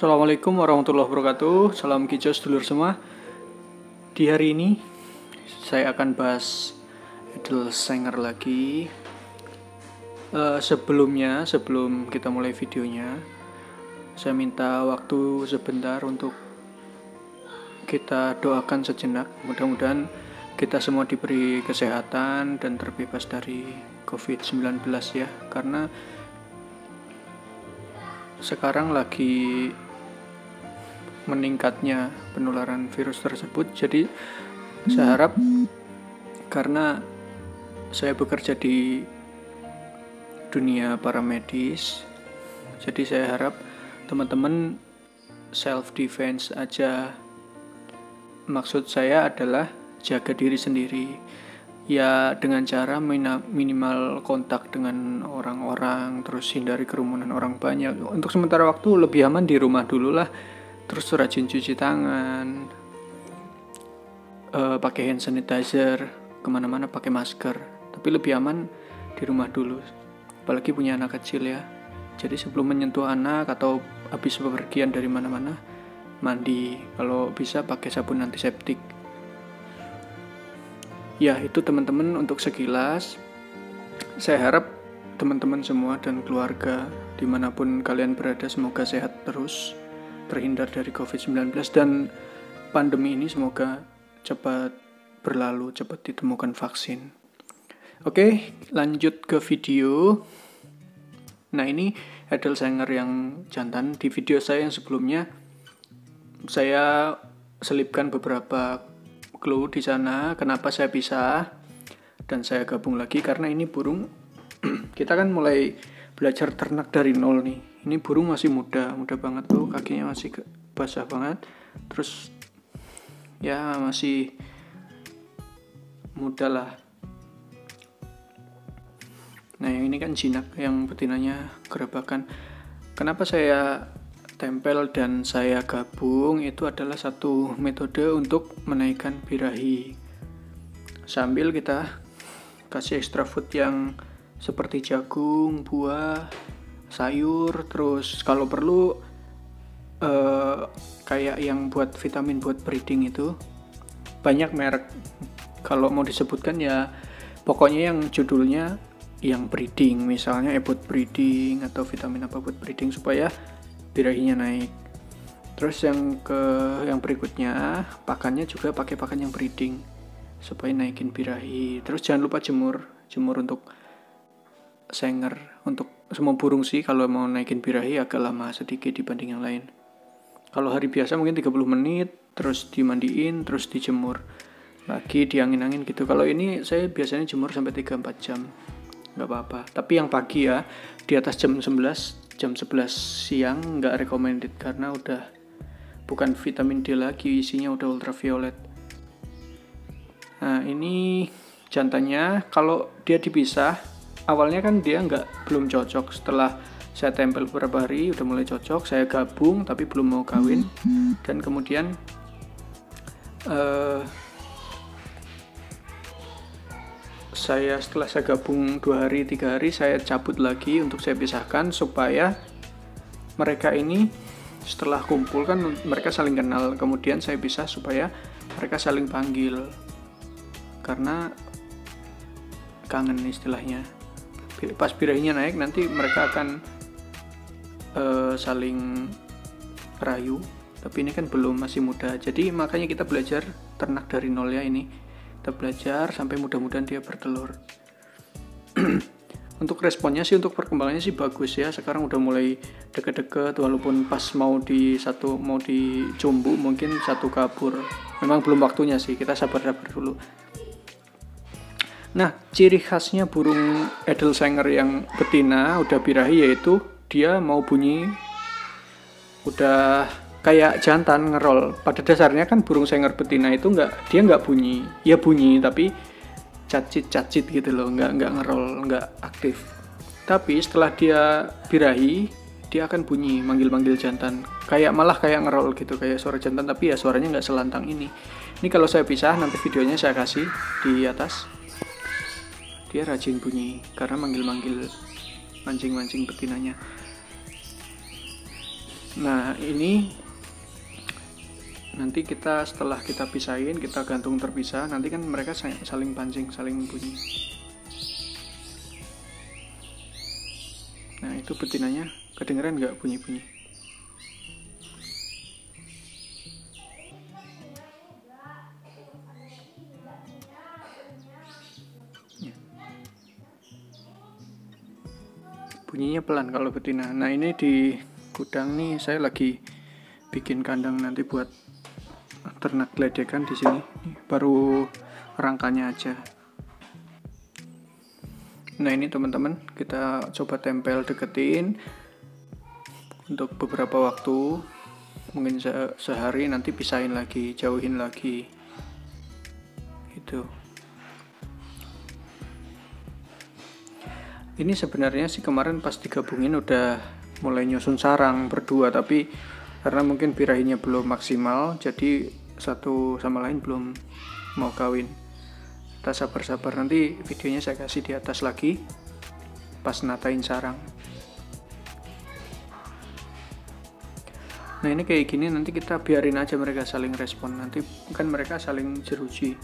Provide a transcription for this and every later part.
Assalamualaikum warahmatullahi wabarakatuh. Salam kijos dulur semua. Di hari ini saya akan bahas Edel Sanger lagi. Sebelum kita mulai videonya, saya minta waktu sebentar untuk kita doakan sejenak. Mudah-mudahan kita semua diberi kesehatan dan terbebas dari COVID-19 ya. Karena sekarang lagi meningkatnya penularan virus tersebut. Jadi saya harap, karena saya bekerja di dunia paramedis, jadi saya harap teman-teman self defense aja. Maksud saya adalah jaga diri sendiri ya, dengan cara minimal kontak dengan orang-orang, terus hindari kerumunan orang banyak. Untuk sementara waktu lebih aman di rumah dulu lah. Terus rajin cuci tangan, pakai hand sanitizer, kemana-mana pakai masker. Tapi lebih aman di rumah dulu, apalagi punya anak kecil ya. Jadi sebelum menyentuh anak atau habis bepergian dari mana-mana, mandi, kalau bisa pakai sabun antiseptik. Ya, itu teman-teman untuk sekilas. Saya harap teman-teman semua dan keluarga dimanapun kalian berada semoga sehat terus, terhindar dari COVID-19, dan pandemi ini semoga cepat berlalu, cepat ditemukan vaksin. Oke, lanjut ke video. Nah, ini Edel Sanger yang jantan. Di video saya yang sebelumnya saya selipkan beberapa clue di sana kenapa saya pisah dan saya gabung lagi, karena ini burung kita kan mulai belajar ternak dari nol nih. Ini burung masih muda banget tuh, kakinya masih basah banget, terus ya masih muda lah. Nah, yang ini kan jinak, yang betinanya gerabakan. Kenapa saya tempel dan saya gabung? Itu adalah satu metode untuk menaikkan birahi, sambil kita kasih extra food yang seperti jagung, buah, sayur, terus kalau perlu kayak yang buat vitamin buat breeding itu banyak merek, kalau mau disebutkan ya pokoknya yang judulnya yang breeding, misalnya ebot breeding atau vitamin apa buat breeding supaya birahinya naik. Terus yang berikutnya, pakannya juga pakai pakan yang breeding supaya naikin birahi. Terus jangan lupa jemur untuk Sanger. Untuk semua burung sih kalau mau naikin birahi agak lama sedikit dibanding yang lain. Kalau hari biasa mungkin 30 menit, terus dimandiin, terus dijemur lagi, diangin-angin gitu. Kalau ini saya biasanya jemur sampai 3-4 jam, nggak apa-apa. Tapi yang pagi ya, di atas jam 11 siang nggak recommended, karena udah bukan vitamin D lagi, isinya udah ultraviolet. Nah, ini jantannya. Kalau dia dipisah, awalnya kan dia belum cocok. Setelah saya tempel beberapa hari udah mulai cocok, saya gabung tapi belum mau kawin. Dan kemudian setelah saya gabung 2-3 hari saya cabut lagi untuk saya pisahkan, supaya mereka ini setelah kumpul kan mereka saling kenal, kemudian saya pisah supaya mereka saling panggil, karena kangen istilahnya. Pas birahinya naik nanti mereka akan saling rayu, tapi ini kan belum, masih muda. Jadi makanya kita belajar ternak dari nol ya. Ini kita belajar sampai mudah-mudahan dia bertelur. Untuk responnya sih, untuk perkembangannya sih bagus ya. Sekarang udah mulai deket-deket, walaupun pas mau dicumbu mungkin satu kabur. Memang belum waktunya sih, kita sabar-sabar dulu. Nah, ciri khasnya burung Edel Sanger yang betina udah birahi yaitu dia mau bunyi udah kayak jantan ngerol. Pada dasarnya kan burung Sanger betina itu dia nggak bunyi. Ya bunyi tapi cacit gitu loh, nggak ngerol, nggak aktif. Tapi setelah dia birahi, dia akan bunyi manggil-manggil jantan. Malah kayak ngerol gitu, kayak suara jantan, tapi ya suaranya nggak selantang ini. Ini kalau saya pisah, nanti videonya saya kasih di atas. Dia rajin bunyi karena manggil-manggil, mancing-mancing betinanya. Nah ini nanti setelah kita pisahin, kita gantung terpisah, nanti kan mereka saling pancing, saling bunyi. Nah itu betinanya, kedengeran nggak bunyi-bunyi? Bunyinya pelan kalau betina. Nah ini di gudang nih saya lagi bikin kandang nanti buat ternak geledekan di sini. Baru rangkanya aja. Nah ini teman-teman, kita coba tempel deketin untuk beberapa waktu, mungkin sehari, nanti pisahin lagi, jauhin lagi gitu. Ini sebenarnya sih kemarin pas digabungin udah mulai nyusun sarang berdua, tapi karena mungkin birahinya belum maksimal, jadi satu sama lain belum mau kawin. Kita sabar-sabar, nanti videonya saya kasih di atas lagi pas natain sarang. Nah ini kayak gini, nanti kita biarin aja mereka saling respon. Nanti kan mereka saling jeruji,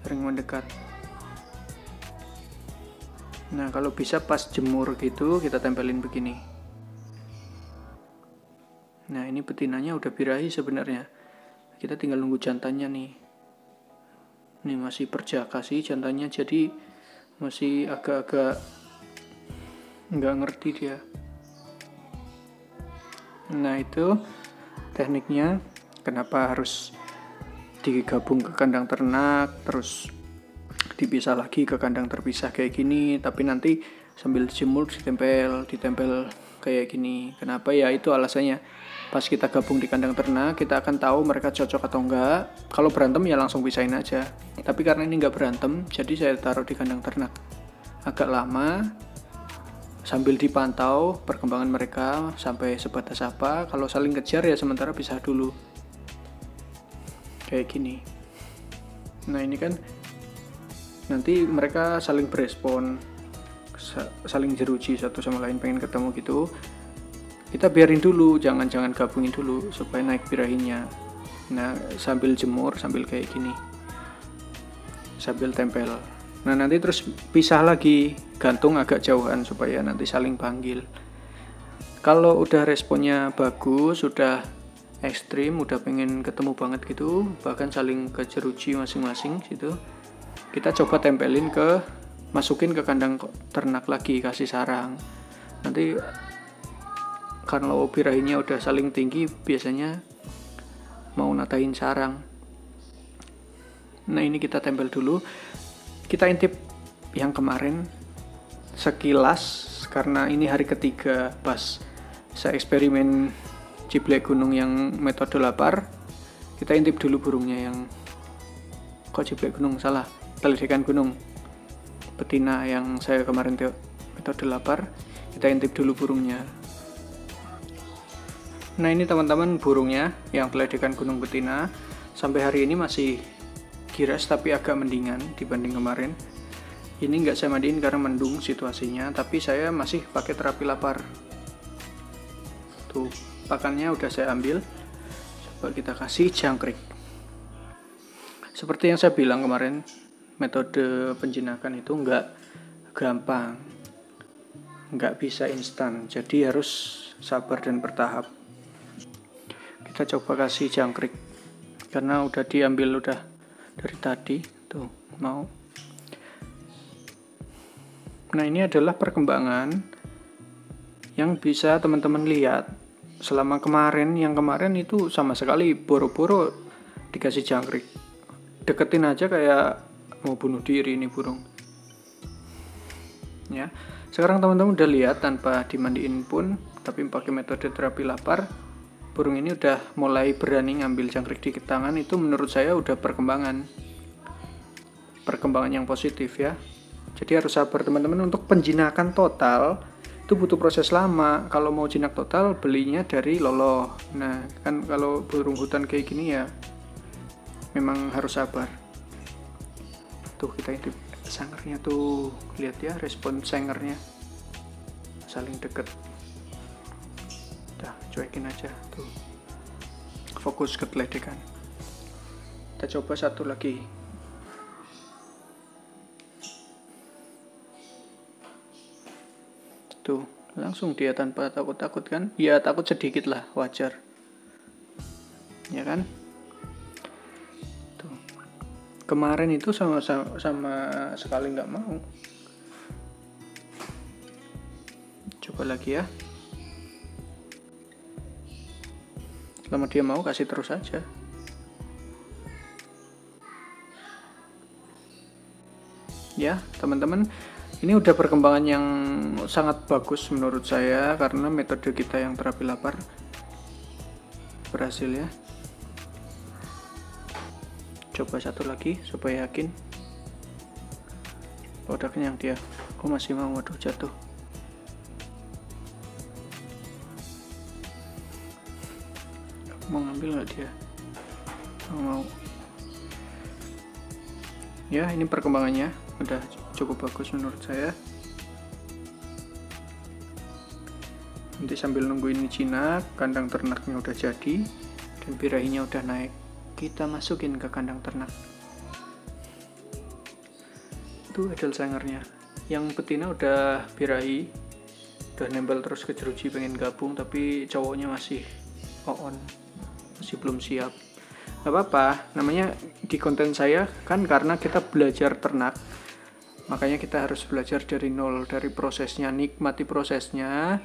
sering mendekat. Nah kalau bisa pas jemur gitu kita tempelin begini. Nah ini betinanya udah birahi sebenarnya, kita tinggal nunggu jantannya nih. Ini masih perjaka sih jantannya, jadi masih agak-agak nggak ngerti dia. Nah itu tekniknya, kenapa harus digabung ke kandang ternak terus dipisah lagi ke kandang terpisah kayak gini, tapi nanti sambil jemur ditempel kayak gini. Kenapa ya? Itu alasannya, pas kita gabung di kandang ternak kita akan tahu mereka cocok atau enggak. Kalau berantem ya langsung pisahin aja, tapi karena ini nggak berantem jadi saya taruh di kandang ternak agak lama sambil dipantau perkembangan mereka sampai sebatas apa. Kalau saling kejar ya sementara pisah dulu kayak gini. Nah ini kan nanti mereka saling berespon, saling jeruji satu sama lain, pengen ketemu gitu. Kita biarin dulu, jangan gabungin dulu supaya naik birahinya. Nah sambil jemur, sambil kayak gini, sambil tempel. Nah nanti terus pisah lagi, gantung agak jauhan supaya nanti saling panggil. Kalau udah responnya bagus, udah ekstrim, udah pengen ketemu banget gitu, bahkan saling kejeruji masing-masing gitu, kita coba tempelin masukin ke kandang ternak lagi, kasih sarang. Nanti kalau birahinya udah saling tinggi biasanya mau natain sarang. Nah ini kita tempel dulu, kita intip yang kemarin sekilas karena ini hari ketiga pas saya eksperimen ciblek gunung yang metode lapar. Kita intip dulu burungnya yang ciblek gunung, salah, geledekan gunung betina yang saya kemarin metode lapar. Kita intip dulu burungnya. Nah ini teman-teman burungnya yang geledekan gunung betina, sampai hari ini masih giras tapi agak mendingan dibanding kemarin. Ini nggak saya mandiin karena mendung situasinya, tapi saya masih pakai terapi lapar. Tuh pakannya udah saya ambil, coba kita kasih jangkrik. Seperti yang saya bilang kemarin, metode penjinakan itu nggak gampang, nggak bisa instan, jadi harus sabar dan bertahap. Kita coba kasih jangkrik karena udah diambil udah dari tadi tuh mau. Nah ini adalah perkembangan yang bisa teman-teman lihat selama kemarin. Yang kemarin itu sama sekali boro-boro dikasih jangkrik, deketin aja kayak mau bunuh diri ini burung ya. Sekarang teman-teman udah lihat tanpa dimandiin pun, tapi pakai metode terapi lapar, burung ini udah mulai berani ngambil jangkrik di tangan. Itu menurut saya udah perkembangan yang positif ya. Jadi harus sabar teman-teman. Untuk penjinakan total itu butuh proses lama. Kalau mau jinak total belinya dari loloh. Nah kan kalau burung hutan kayak gini ya memang harus sabar. Tuh kita intip sangernya tuh, lihat ya respon sangernya saling deket. Nah, cuekin aja tuh, fokus ke geledekan. Kita coba satu lagi. Tuh, langsung dia tanpa takut-takut kan? Ya takut sedikit lah, wajar. Ya kan? Tuh. Kemarin itu sama sekali nggak mau. Coba lagi ya. Selama dia mau, kasih terus aja. Ya, teman-teman, ini udah perkembangan yang sangat bagus menurut saya, karena metode kita yang terapi lapar berhasil ya. Coba satu lagi supaya yakin. Oh, udah kenyang dia. Oh, masih mau, waduh jatuh. Mau ngambil nggak dia? Oh, mau. Ya, ini perkembangannya udah cukup bagus menurut saya. Nanti sambil nunggu ini jinak, kandang ternaknya udah jadi dan birahinya udah naik, kita masukin ke kandang ternak. Itu edel sangernya. Yang betina udah birahi, udah nempel terus ke jeruji, pengen gabung, tapi cowoknya masih on, masih belum siap. Gak apa-apa, namanya di konten saya kan karena kita belajar ternak, makanya kita harus belajar dari nol, dari prosesnya, nikmati prosesnya.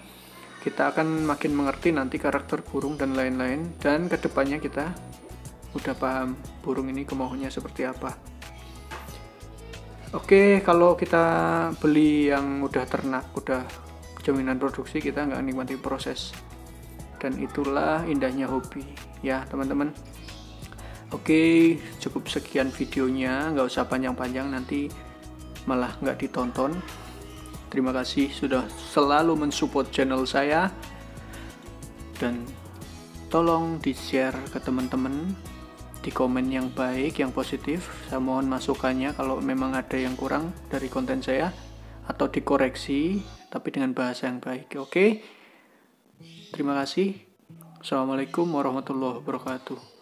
Kita akan makin mengerti nanti karakter burung dan lain-lain, dan kedepannya kita udah paham burung ini kemauannya seperti apa. Oke, kalau kita beli yang udah ternak, udah jaminan produksi, kita nggak nikmati proses, dan itulah indahnya hobi ya teman-teman. Oke, cukup sekian videonya, nggak usah panjang-panjang, nanti malah nggak ditonton. Terima kasih sudah selalu mensupport channel saya, dan tolong di-share ke teman-teman, di komen yang baik, yang positif. Saya mohon masukannya kalau memang ada yang kurang dari konten saya, atau dikoreksi, tapi dengan bahasa yang baik. Oke, terima kasih. Assalamualaikum warahmatullahi wabarakatuh.